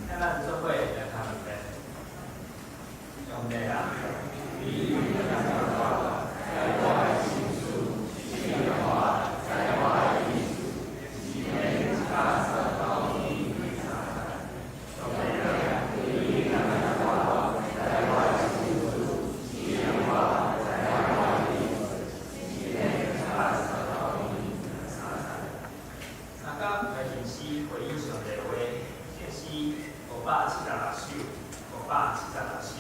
看咱做伙来看问题。上帝啊，你在我心事，是我在我意思，是天差所到你上帝啊，你在我心事，是我在我意思，是天差所到你三甲来信诗回应上帝话，信诗576首，576首。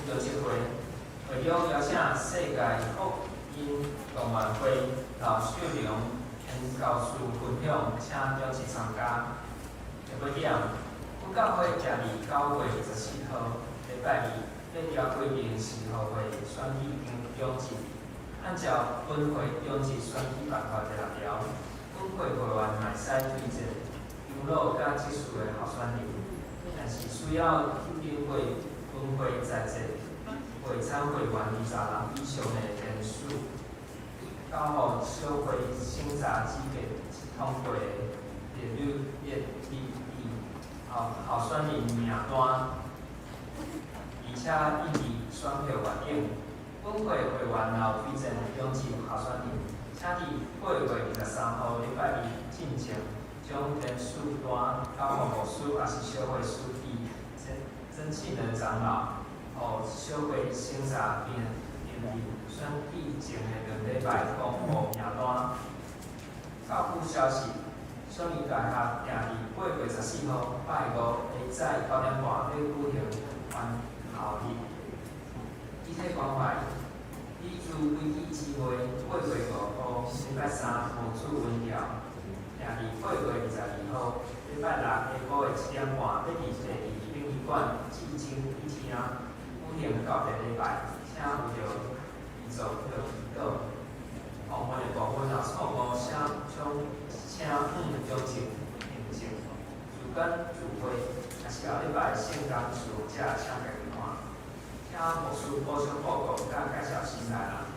中集会，会中邀请世界福音动员会老秀荣因教师分享，请中志参加。下尾点，本教会定伫9月14号，礼拜二，要调规定4号会选举中止。按照本会中止选举办法第6条，本会会员会使推荐养老甲技术的候选人，但是需要经过本会在籍会参会员20人以上的人数，交互小会审查资格通过的列入候选人名单，而且印伫选票原影。本会会员若推荐中止候选人，请伫8月23号礼拜二进前，将人数单交互牧师也是小会书记曾庆仁长老，互小会审查并伫选举前的2礼拜公布名单。教府消息，双语大学定伫8月14號拜五下午9點半要舉行翻校日。具體關懷，依據危機指揮8月5號禮拜三無主文調，定伫8月22號禮拜六下午1點半要伫第2殯儀館至今一廳舉行到第禮拜，請有着遺族着祈禱。部分的部分若錯誤請中止認證，主間聚會，也是後禮拜聖工事者請家己看，請牧師補充報告甲介紹新來人客。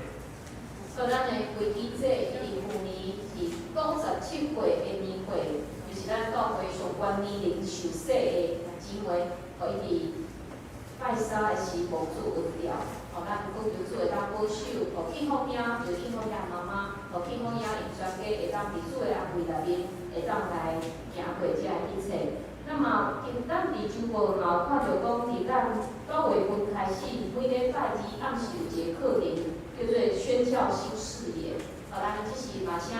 所以咱的会期制伊去年是57岁的年会，就是咱教会上悬年龄受洗的姊妹，互伊伫拜三的时无主文调。咱讲求主会当保守，互庆丰兄，就是庆丰兄妈妈，互庆丰兄因全家会当伫主的安慰内面，会当来行过这一切。那么，咱伫周末嘛有看到讲，伫咱9月份开始，每礼拜二暗时有一个课程，叫做宣教新视野。咱即是嘛请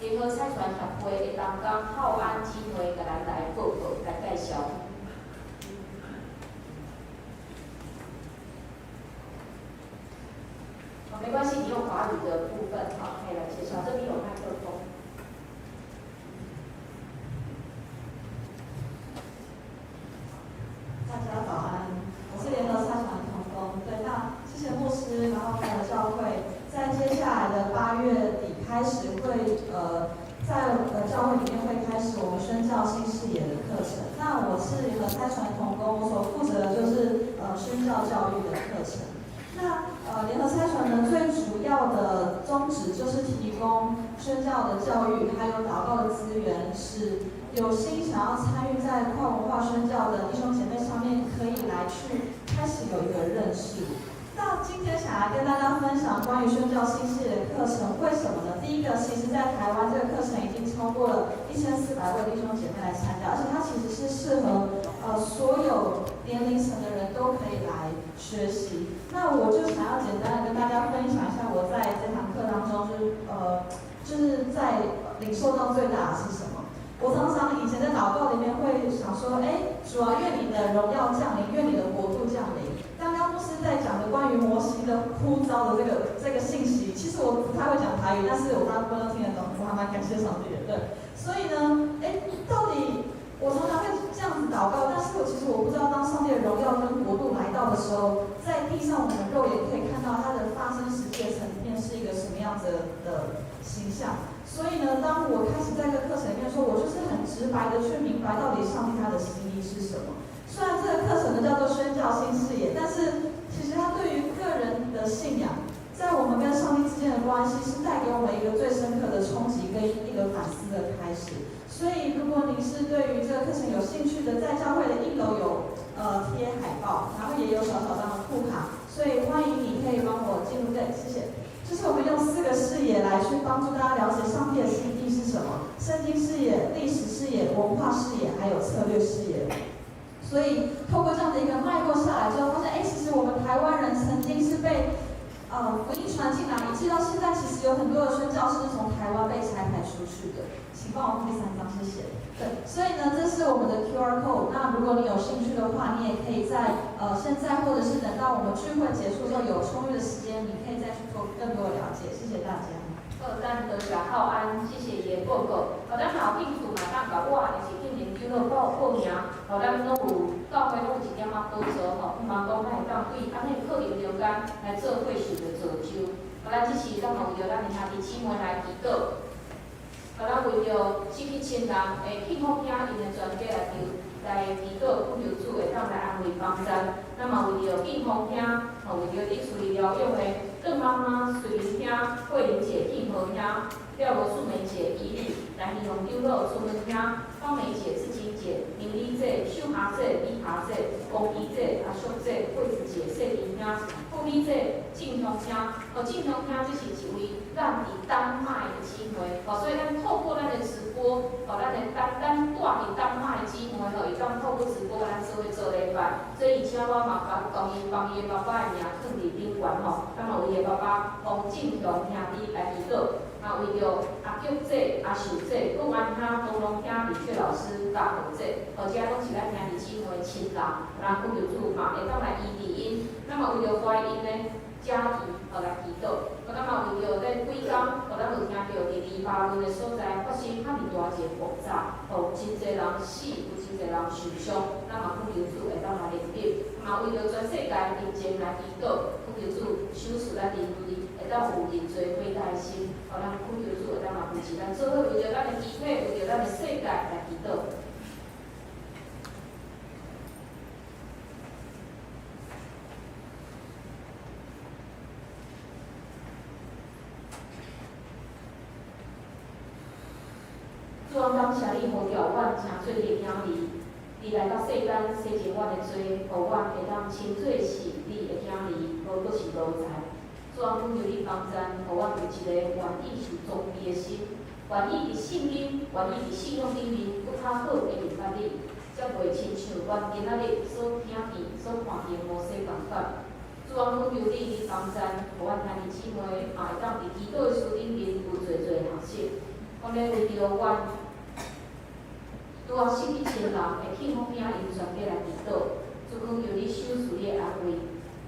联合财传协会的东港浩安姊妹甲咱来报告、来介绍。没关系，你用华语的部分可以来介绍。这边有麦克风。大家早安，我是联合财传同工。对，那谢谢牧师，然后还有教会，在接下来的8月底开始会在教会里面会开始我们宣教新视野的课程。那我是联合财传同工，我所负责的就是宣教教育的课程。那联合财传呢，最主要的宗旨就是提供宣教的教育，还有祷告的资源，使有心想要参与在跨文化宣教的弟兄姐妹上面，可以来去开始有一个认识。那今天想来跟大家分享关于宣教新系列的课程，为什么呢？第一个，其实在台湾这个课程已经超过了1400位弟兄姐妹来参加，而且它其实是适合所有年龄层的人都可以来学习。那我就想要简单的跟大家分享一下我在这堂课当中就是在领受到最大的是什么。我常常以前在祷告里面会想说，主啊，愿你的荣耀降临，愿你的国度降临。刚刚牧师在讲的关于摩西的呼召的这个信息，其实我不太会讲台语，但是我大部分都听得懂，我还蛮感谢上帝的。对，所以呢，到底我常常会这样子祷告，但是其实我不知道，当上帝的荣耀跟国度来到的时候，在地上我们肉眼可以看到它的发生实际的层面是一个什么样子的形象。所以呢，当我开始在这个课程里面说，我就是很直白的去明白到底上帝他的心意是什么。虽然这个课程呢叫做宣教新视野，但是其实它对于个人的信仰，在我们跟上帝之间的关系，是带给我们一个最深刻的冲击跟一个反思的开始。所以，如果您是对于这个课程有兴趣的，在教会的1楼有贴海报，然后也有小小张的副卡，所以欢迎你可以帮我进入这里，谢谢。就是我们用4个视野来去帮助大家了解上帝的心意是什么：圣经视野、历史视野、文化视野，还有策略视野。所以透过这样的一个脉络下来之后，发现其实我们台湾人曾经是被福音传进来，以至到现在，其实有很多的宣教士是从台湾被差派出去的。请帮我第3张，谢谢。对，所以呢，这是我们的 QR code。那如果你有兴趣的话，你也可以在现在或者是等到我们聚会结束之后有充裕的时间，你可以再去做更多的了解。谢谢大家。咱多谢浩安，谢谢伊的报告。咱若有兴趣嘛，当甲我还是去研究了报名，咱拢有教会拢有一点仔补助吼，希望讲咱会当对安尼课程中间来做会许的造就。咱即时咱嘛为着咱的兄弟姊妹来祈祷，咱为着失去亲人的幸福兄因的全家来祈祷，恳求主会当来安慰帮助。咱嘛为着幸福兄，为着伫厝里疗养的邓妈妈、水玲兄、慧玲姐、静和兄、廖罗素梅姐、怡丽、南希龙丢肉、春文兄、方梅姐、志金姐、明丽姐、秀霞姐、李霞姐、王姨姐、阿秀姐、惠子姐、谢玲兄、傅丽姐、静雄兄。静雄兄这是一位咱伫丹麦的姊妹，所以咱透过咱的直播，咱住伫丹麦的姊妹，会当透过直播咱做伙做礼拜。所以而且我嘛帮伊的爸爸的名放伫顶悬吼，咱嘛为伊的爸爸王进雄兄弟来祈祷，为着阿菊姐、阿秀姐、陆安兄、东龙兄、李雀老师、大豪姐，这拢是咱兄弟姊妹的亲人，恳求主嘛会当来医治因，咱嘛为着怀因的家庭来祈祷。咱嘛为着咧几工，咱有听到伫黎巴嫩的所在发生遐尼大一个爆炸，真侪人死，有真侪人受伤，咱嘛恳求主会当来怜悯，嘛为着全世界人情来祈祷，恳求主收拾咱人类会当有认罪悔改的心，咱恳求主会当嘛扶持咱，做伙为着咱的机会，为着咱的世界来祈祷。主啊，感谢你呼召阮诚做你的囝儿，你来到世间洗净阮的罪，互阮会当称做是你的囝儿，无搁是奴才。主啊，恳求你帮助，互阮有一个愿意受装备的心，愿意伫圣经，愿意伫信仰里面搁较好的明白你，才袂亲像阮今仔日所听见、所看见的摩西共款。主啊，恳求你帮助，互阮兄弟姊妹嘛会当伫祈祷的书里面有侪侪学习。阮咧为着阮拄啊失去亲人的幸福兄因全家来祈祷，主恳求你收拾你的安慰。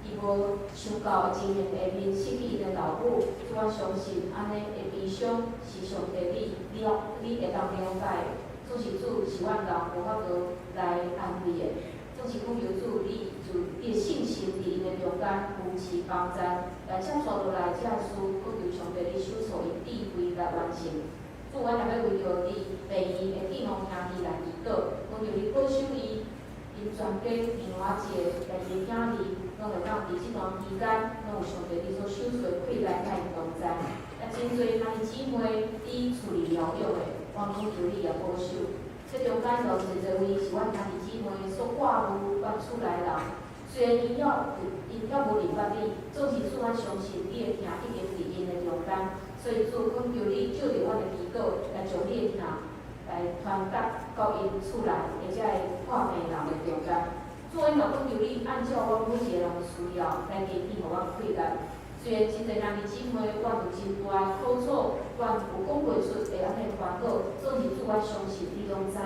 伊无想到的情形下面失去伊的老母，主啊相信安尼的悲伤是上帝你会当了解的。总是主是阮人无法度来安慰的，总是恳求主你就你的信心伫因的中间扶持帮助，来接续落来这个事，恳求上帝你手助因智慧来完成。主，阮也要为着你第二的敬奉兄弟来祈祷，恳求你保守伊，因全家另外一个第二个兄弟，拢会当伫即段期间，拢有上帝你所收取的亏来甲因同在。也真侪兄弟姊妹伫厝里疗养的，我恳求你也保守。这中间有侪侪位是阮兄弟姊妹所挂入阮厝内人，虽然因也无明白你，总是主阮相信你的听已经伫因的中间。所以主恳求你照着阮的祈祷，来将你的听来传达到因厝内，或者会看病人的中间。主，阮嘛恳求你按照阮每一个人的需要来给予互阮配合。虽然真侪兄弟姊妹，阮有真大的苦楚，阮有讲袂出会安尼烦恼，总是主阮相信你拢知。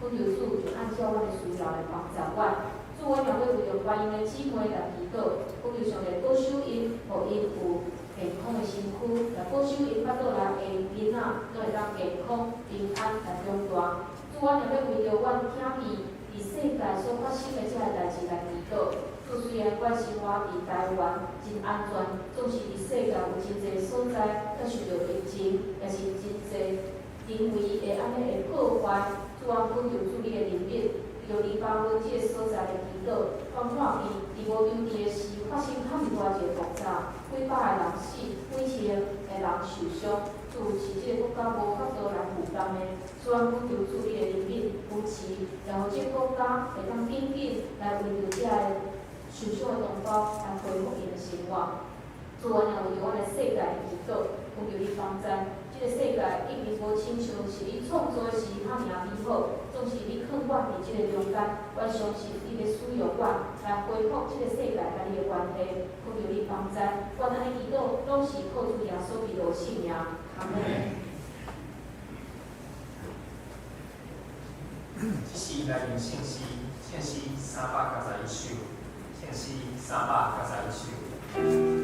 恳求主就按照阮的需要来帮助阮。主，阮也要为着观音的姊妹来祈祷，恳求上帝保守因，互因有健康的身躯，来保守因巴肚内的囡仔，都会当健康、平安来长大。主，阮也要为着阮兄弟伫世界所发生的这个代志来祈祷。主，虽然阮生活伫台湾真安全，总是伫世界有真侪所在，才受到疫情，也是真侪人为的安尼的破坏。主，阮恳求主你的怜悯。由黎巴嫩这个所在的祈祷，看伊无留意的是发生遐尼大一个爆炸，几百个人死，几千个人受伤，主是这个国家无法度来负担的。所以，恳求主你的怜悯扶持，然后这个国家会当紧紧来为着这个受伤的同胞来恢复因的生活。主，阮也为着阮的世界祈祷，恳求你帮助。这个世界一直无亲像是你创造的时遐尔美好，总是你放阮伫这个中间，我相信你要使用阮来恢复这个世界甲你的关系，恳求你帮助。阮安尼祈祷，拢是靠主耶稣基督的圣名，阿门。时来念圣诗，圣诗391首，圣诗391首。